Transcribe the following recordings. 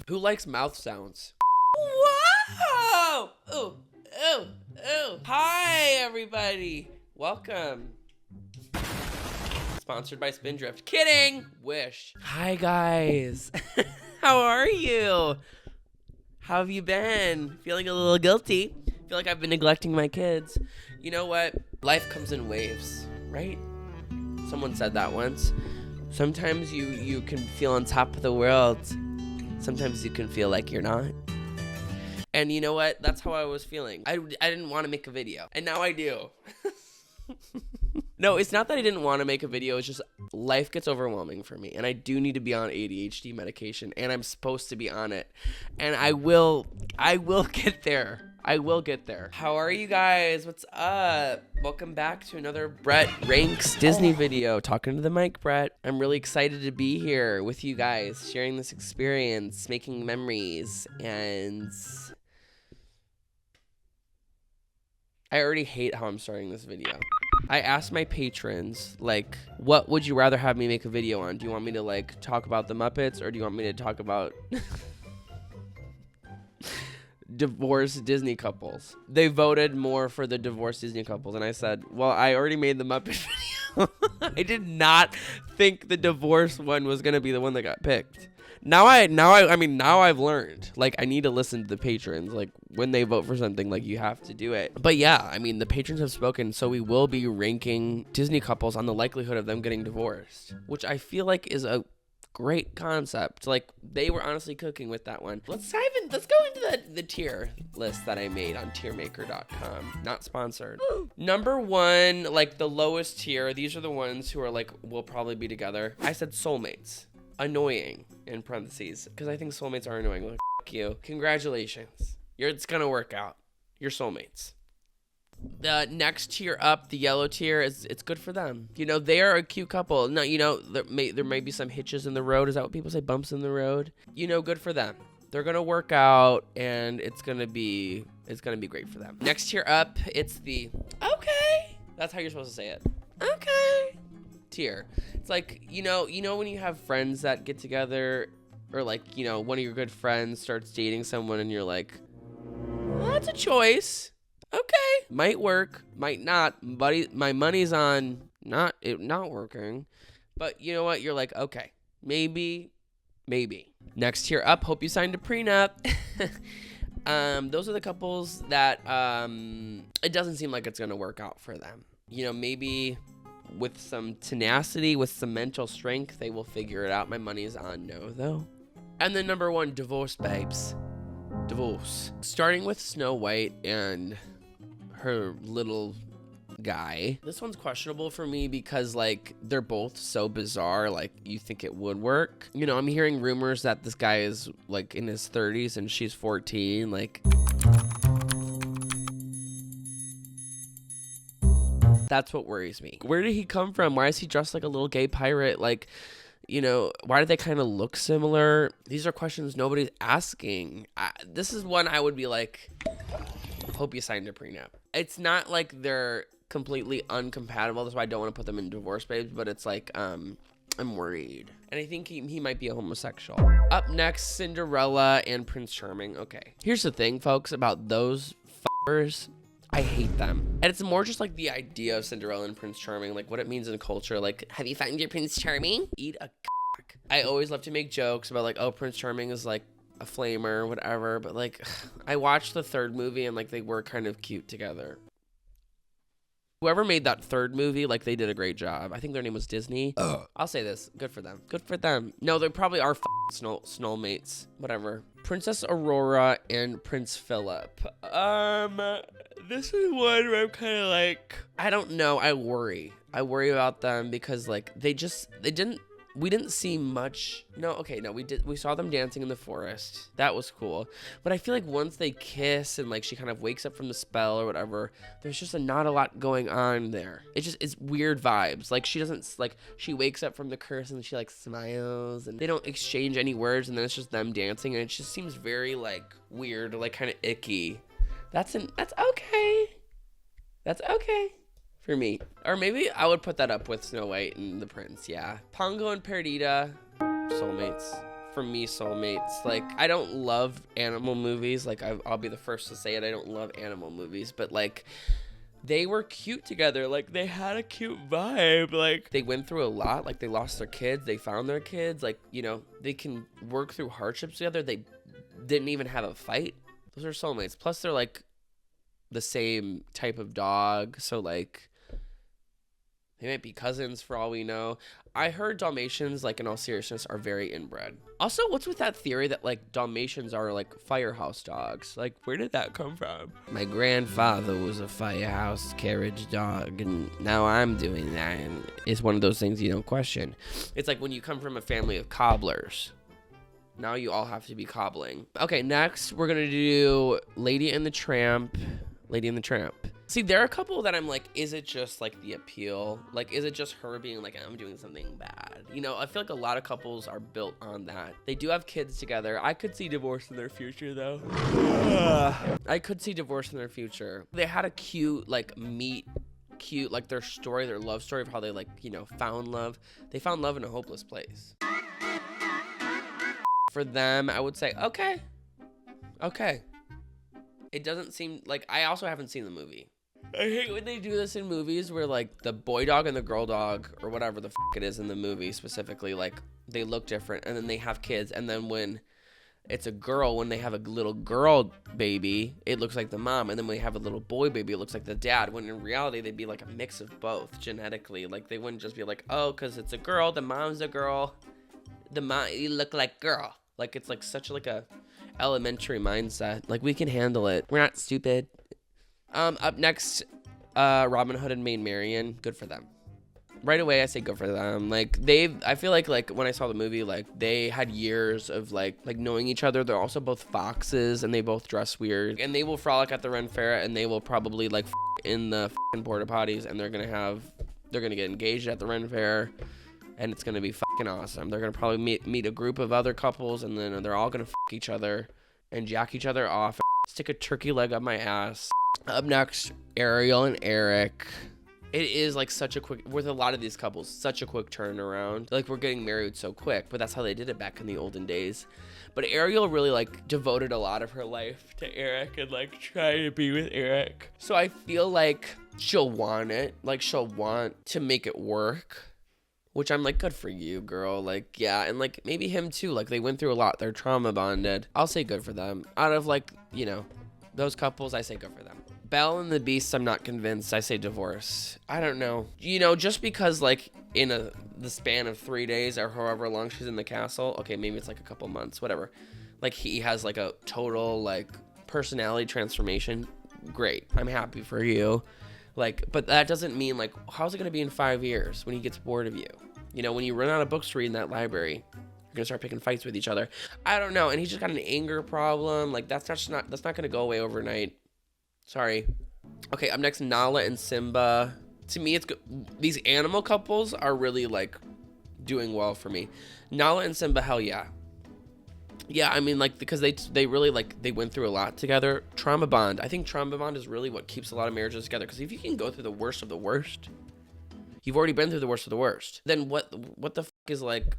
Who likes mouth sounds? Whoa! Ooh, ooh, ooh. Hi, everybody. Welcome. Sponsored by Spindrift. Kidding! Wish. Hi, guys. How are you? How have you been? Feeling a little guilty. Feel like I've been neglecting my kids. You know what? Life comes in waves, right? Someone said that once. Sometimes you can feel on top of the world. Sometimes you can feel like you're not. And you know what? That's how I was feeling. I didn't want to make a video. And now I do. No, it's not that I didn't want to make a video. It's just life gets overwhelming for me. And I do need to be on ADHD medication. And I'm supposed to be on it. And I will get there. I will get there. How are you guys? What's up? Welcome back to another Brett Ranks Disney video. Talking to the mic, Brett. I'm really excited to be here with you guys, sharing this experience, making memories, and I already hate how I'm starting this video. I asked my patrons, like, what would you rather have me make a video on? Do you want me to, like, talk about the Muppets, or do you want me to talk about divorced Disney couples? They voted more for the divorced Disney couples, and I said, well, I already made the Muppet video. I did not think the divorce one was gonna be the one that got picked. Now I've learned, like, I need to listen to the patrons. Like, when they vote for something, like, you have to do it. But yeah, I mean, the patrons have spoken, so we will be ranking Disney couples on the likelihood of them getting divorced, which I feel like is a great concept. Like, they were honestly cooking with that one. Let's go into the tier list that I made on tiermaker.com. Not sponsored. Number one, like, the lowest tier, these are the ones who are like, will probably be together. I said soulmates. Annoying, in parentheses, because I think soulmates are annoying. Like, f*** you. Congratulations. It's gonna work out. You're soulmates. The next tier up, the yellow tier, it's good for them. You know, they are a cute couple. No, you know, there may be some hitches in the road. Is that what people say? Bumps in the road? You know, good for them. They're gonna work out, and it's gonna be great for them. Next tier up, it's the okay. That's how you're supposed to say it. Okay. Tier. It's like, you know when you have friends that get together, or like, you know, one of your good friends starts dating someone and you're like, well, that's a choice. Okay. Might work, might not. Buddy, my money's on not working. But you know what? You're like, okay, maybe. Next tier up, hope you signed a prenup. Those are the couples that it doesn't seem like it's gonna work out for them. You know, maybe with some tenacity, with some mental strength, they will figure it out. My money's on no, though. And then number one, divorce babes. Divorce. Starting with Snow White and her little guy. This one's questionable for me because, like, they're both so bizarre. Like, you think it would work. You know, I'm hearing rumors that this guy is, like, in his 30s and she's 14. Like, that's what worries me. Where did he come from? Why is he dressed like a little gay pirate? Like, you know, why do they kind of look similar? These are questions nobody's asking. This is one I would be like, hope you signed a prenup. It's not like they're completely uncompatible. That's why I don't want to put them in divorce babes, but it's like, I'm worried. And I think he might be a homosexual. Up next, Cinderella and Prince Charming. Okay. Here's the thing, folks, about those f***ers. I hate them. And it's more just like the idea of Cinderella and Prince Charming, like what it means in culture. Like, have you found your Prince Charming? Eat a cock. I always love to make jokes about like, oh, Prince Charming is like a flamer or whatever. But like, I watched the third movie and like they were kind of cute together. Whoever made that third movie, like, they did a great job. I think their name was Disney. I'll say this. Good for them. Good for them. No, they probably are snowmates. Whatever. Princess Aurora and Prince Philip. This is one where I'm kind of like, I don't know. I worry about them because, like, we didn't see much. No, we saw them dancing in the forest. That was cool. But I feel like once they kiss and like she kind of wakes up from the spell or whatever, there's just not a lot going on there. It's weird vibes. Like she wakes up from the curse and she like smiles and they don't exchange any words and then it's just them dancing and it just seems very like weird, like kind of icky. That's okay. That's okay. For me. Or maybe I would put that up with Snow White and the Prince, yeah. Pongo and Perdita, soulmates. for me, soulmates. Like, I don't love animal movies. Like, I'll be the first to say it. I don't love animal movies, but like, they were cute together. Like, they had a cute vibe. Like, they went through a lot. Like, they lost their kids. They found their kids. Like, you know, they can work through hardships together. They didn't even have a fight. Those are soulmates. Plus, they're like the same type of dog. So, like, they might be cousins for all we know. I heard Dalmatians, like, in all seriousness, are very inbred. Also, what's with that theory that, like, Dalmatians are, like, firehouse dogs? Like, where did that come from? My grandfather was a firehouse carriage dog, and now I'm doing that, and it's one of those things you don't question. It's like when you come from a family of cobblers. Now you all have to be cobbling. Okay, next, we're gonna do Lady and the Tramp. Lady and the Tramp. See, there are a couple that I'm like, is it just like the appeal? Like, is it just her being like, I'm doing something bad? You know, I feel like a lot of couples are built on that. They do have kids together. I could see divorce in their future, though. I could see divorce in their future. They had a cute, like, cute, like, their story, their love story of how they, like, you know, found love. They found love in a hopeless place. For them, I would say, okay. It doesn't seem like, I also haven't seen the movie. I hate when they do this in movies where, like, the boy dog and the girl dog, or whatever the it is in the movie specifically, like, they look different, and then they have kids, and then when it's a girl, when they have a little girl baby, it looks like the mom, and then when they have a little boy baby, it looks like the dad, when in reality, they'd be like a mix of both, genetically. Like, they wouldn't just be like, oh, because it's a girl, the mom's a girl, the mom, you look like girl. Like, it's, like, such, like, a elementary mindset. Like, we can handle it. We're not stupid. Up next, Robin Hood and Maid Marian. Good for them. Right away, I say good for them. Like, I feel like when I saw the movie, like, they had years of, like knowing each other. They're also both foxes, and they both dress weird. And they will frolic at the Ren Fair, and they will probably, like, in the porta potties, and they're gonna get engaged at the Ren Fair. And it's gonna be fucking awesome. They're gonna probably meet a group of other couples, and then they're all gonna fuck each other and jack each other off. Stick a turkey leg up my ass. Up next, Ariel and Eric. It is like such a quick, with a lot of these couples, such a quick turnaround. Like, we're getting married so quick, but that's how they did it back in the olden days. But Ariel really, like, devoted a lot of her life to Eric and, like, trying to be with Eric. So I feel like she'll want it. Like, she'll want to make it work. Which I'm like, good for you, girl. Like, yeah, and, like, maybe him too. Like, they went through a lot. They're trauma bonded. I'll say good for them. Out of, like, you know, those couples, I say good for them. Belle and the Beast, I'm not convinced. I say divorce. I don't know. You know, just because, like, in the span of 3 days or however long she's in the castle, okay, maybe it's, like, a couple months, whatever. Like, he has, like, a total, like, personality transformation. Great. I'm happy for you. Like, but that doesn't mean, like, how's it going to be in 5 years when he gets bored of you? You know, when you run out of books to read in that library, you're going to start picking fights with each other. I don't know. And he's just got an anger problem. Like, that's not going to go away overnight. Sorry. Okay, up next, Nala and Simba. To me, it's good. These animal couples are really, like, doing well for me. Nala and Simba, hell yeah. Yeah, I mean, like, because they really, like, they went through a lot together. Trauma bond. I think trauma bond is really what keeps a lot of marriages together. Because if you can go through the worst of the worst, you've already been through the worst of the worst. Then what the fuck is, like,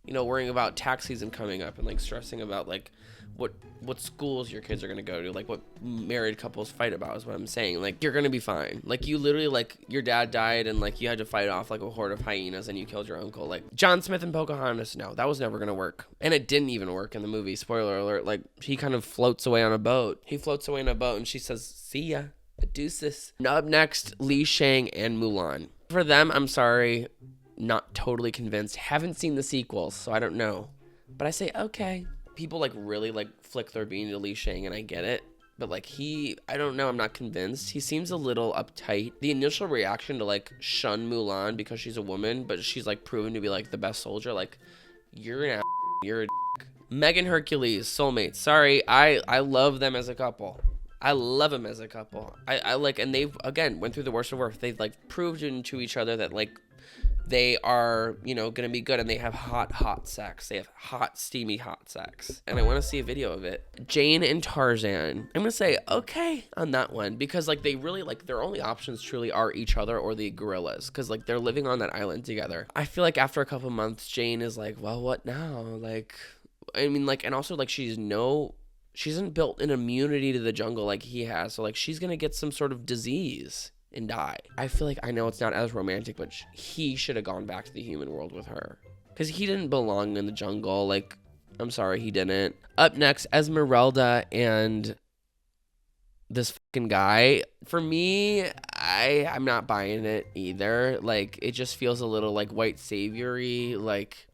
you know, worrying about tax season coming up and, like, stressing about, like, what schools your kids are going to go to, like, what married couples fight about is what I'm saying. Like, you're going to be fine. Like, you literally, like, your dad died and, like, you had to fight off, like, a horde of hyenas and you killed your uncle. Like, John Smith and Pocahontas, no, that was never going to work. And it didn't even work in the movie. Spoiler alert. Like, he kind of floats away on a boat. He floats away on a boat and she says, see ya. Deuces. Up next, Li Shang and Mulan. For them, I'm sorry, not totally convinced. Haven't seen the sequels, so I don't know. But I say, okay. People, like, really, like, flick their bean to Li Shang, and I get it. But, like, I don't know, I'm not convinced. He seems a little uptight. The initial reaction to, like, shun Mulan because she's a woman, but she's, like, proven to be, like, the best soldier. Like, you're an you're a Megan Hercules, soulmates. Sorry, I love them as a couple. I love them as a couple. I like, and they've, again, went through the worst of worst. They've, like, proved to each other that, like, they are, you know, gonna be good, and they have hot sex. They have steamy hot sex, and I want to see a video of it. Jane and Tarzan. I'm gonna say okay on that one because, like, they really, like, their only options truly are each other or the gorillas because, like, they're living on that island together. I feel like after a couple months, Jane is like, well, what now? Like, I mean, like, and also, like, she isn't built an immunity to the jungle like he has. So, like, she's going to get some sort of disease and die. I feel like, I know it's not as romantic, but he should have gone back to the human world with her. Because he didn't belong in the jungle. Like, I'm sorry, he didn't. Up next, Esmeralda and this fucking guy. For me, I'm not buying it either. Like, it just feels a little, like, white savior-y. Like,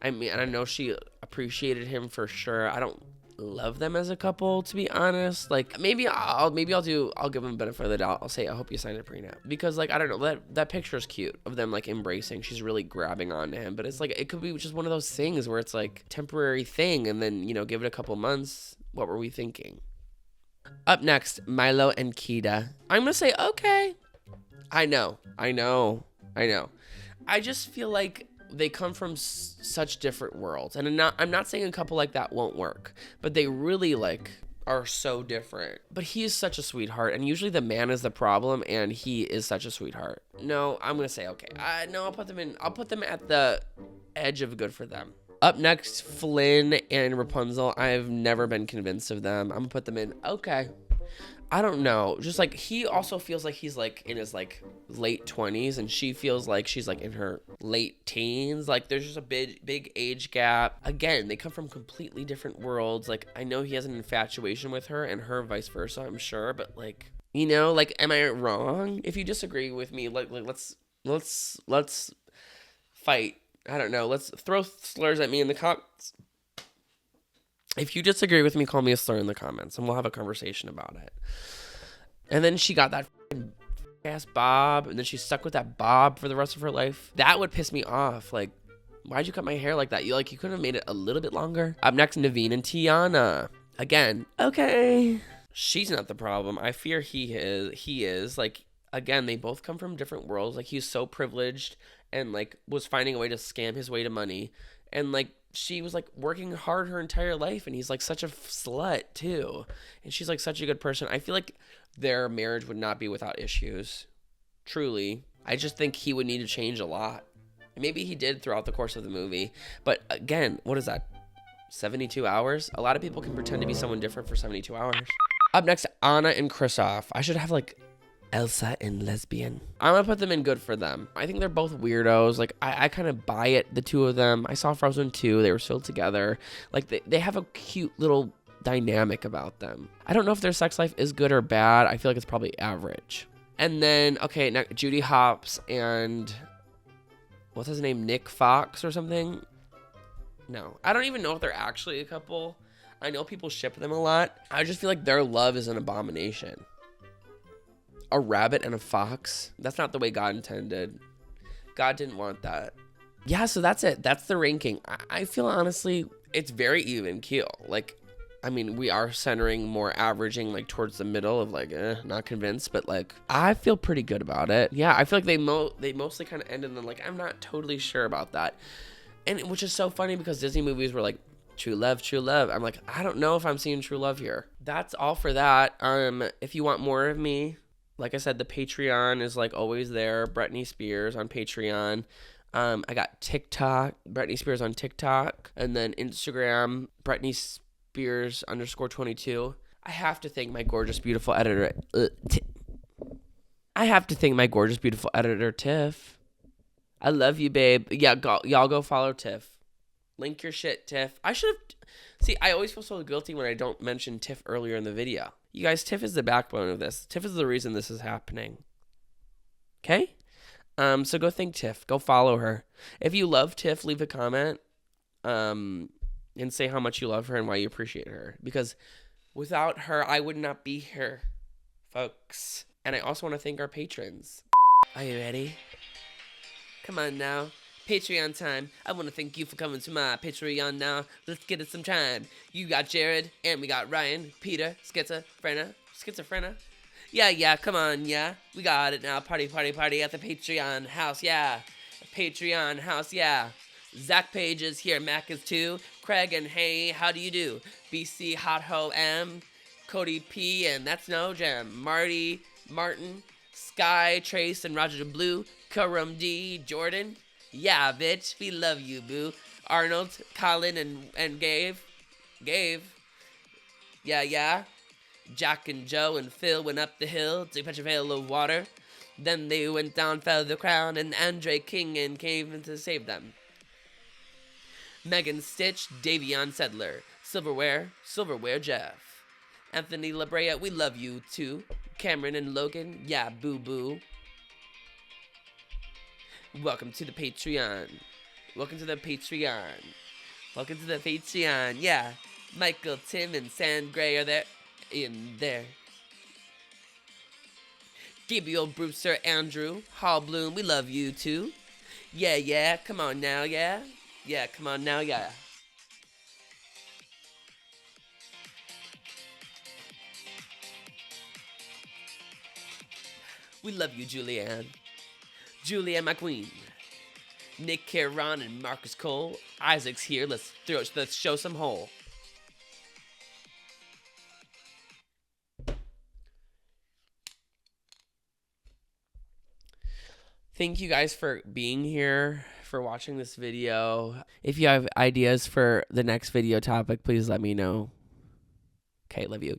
I mean, I know she appreciated him for sure. I don't love them as a couple, to be honest. Like, I'll give him a benefit of the doubt. I'll say, I hope you signed a prenup. Because, like, I don't know, that picture is cute of them, like, embracing. She's really grabbing onto him. But it's like, it could be just one of those things where it's like temporary thing, and then, you know, give it a couple months. What were we thinking? Up next, Milo and Kita. I'm gonna say, okay. I know. I just feel like they come from such different worlds, and I'm not saying a couple like that won't work, but they really, like, are so different. But he is such a sweetheart, and usually the man is the problem, and he is such a sweetheart. No, I'm gonna say okay. No, I'll put them at the edge of good for them. Up next, Flynn and Rapunzel. I've never been convinced of them. I'm gonna put them in okay. I don't know. Just, like, he also feels like he's, like, in his, like, late 20s, and she feels like she's, like, in her late teens. Like, there's just a big age gap. Again, they come from completely different worlds. Like, I know he has an infatuation with her, and her vice versa, I'm sure. But, like, you know, like, am I wrong? If you disagree with me, like let's fight. I don't know. Let's throw slurs at me in the comments. If you disagree with me, call me a slur in the comments, and we'll have a conversation about it. And then she got that ass bob, and then she's stuck with that bob for the rest of her life. That would piss me off. Like, why'd you cut my hair like that? You couldn't have made it a little bit longer. Up next, Naveen and Tiana. Again, okay. She's not the problem. I fear he is. Like, again, they both come from different worlds. Like, he's so privileged and, like, was finding a way to scam his way to money. And, like, she was, like, working hard her entire life, and he's, like, such a slut, too. And she's, like, such a good person. I feel like their marriage would not be without issues. Truly. I just think he would need to change a lot. Maybe he did throughout the course of the movie. But, again, what is that? 72 hours? A lot of people can pretend to be someone different for 72 hours. Up next, Anna and Kristoff. I should have, like, Elsa and lesbian. I'm gonna put them in good for them. I think they're both weirdos. Like, I kind of buy it, the two of them. I saw Frozen 2. They were still together. Like, they have a cute little dynamic about them. I don't know if their sex life is good or bad. I feel like it's probably average. And then, okay, now Judy Hopps and what's his name? Nick Fox or something? No, I don't even know if they're actually a couple. I know people ship them a lot. I just feel like their love is an abomination. A rabbit and a fox? That's not the way God intended. God didn't want that. Yeah, so that's it. That's the ranking. I feel honestly, it's very even keel. Like, I mean, we are centering more averaging, like, towards the middle of, like, not convinced, but, like, I feel pretty good about it. Yeah, I feel like they mostly kind of ended in, like, I'm not totally sure about that. And which is so funny because Disney movies were like, true love, true love. I'm like, I don't know if I'm seeing true love here. That's all for that. If you want more of me, like I said, the Patreon is, like, always there. Britney Spears on Patreon. I got TikTok, Britney Spears on TikTok. And then Instagram, Britney Spears _22. I have to thank my gorgeous, beautiful editor. Tiff. I love you, babe. Yeah, y'all go follow Tiff. Link your shit, Tiff. I should have... See, I always feel so guilty when I don't mention Tiff earlier in the video. You guys, Tiff is the backbone of this. Tiff is the reason this is happening. Okay? So go thank Tiff. Go follow her. If you love Tiff, leave a comment and say how much you love her and why you appreciate her. Because without her, I would not be here, folks. And I also want to thank our patrons. Are you ready? Come on now. Patreon time. I want to thank you for coming to my Patreon now. Let's get it some time. You got Jared, and we got Ryan, Peter, Schizophrena. Yeah, come on, yeah. We got it now. Party at the Patreon house, yeah. Patreon house, yeah. Zach Page is here. Mac is too. Craig and hey, how do you do? BC Hot Ho M. Cody P. And that's no jam. Marty, Martin, Sky, Trace, and Roger the Blue. Karam D. Jordan. Yeah, bitch, we love you, boo. Arnold, Colin, and Gabe. Yeah. Jack and Joe and Phil went up the hill to fetch a pail of water. Then they went down, fell the crown, and Andre King and came in to save them. Megan Stitch, Davion Sedler, Silverware Jeff. Anthony Labrea, we love you too. Cameron and Logan, yeah, boo boo. Welcome to the Patreon. Yeah. Michael, Tim, and Sand Gray are there. In there. Gabriel, Brewster, Andrew, Hall Bloom, we love you too. Yeah, come on now, yeah. We love you, Julianne, my queen. Nick, Caron, and Marcus Cole. Isaac's here. Let's show some hole. Thank you guys for being here, for watching this video. If you have ideas for the next video topic, please let me know. Okay, love you.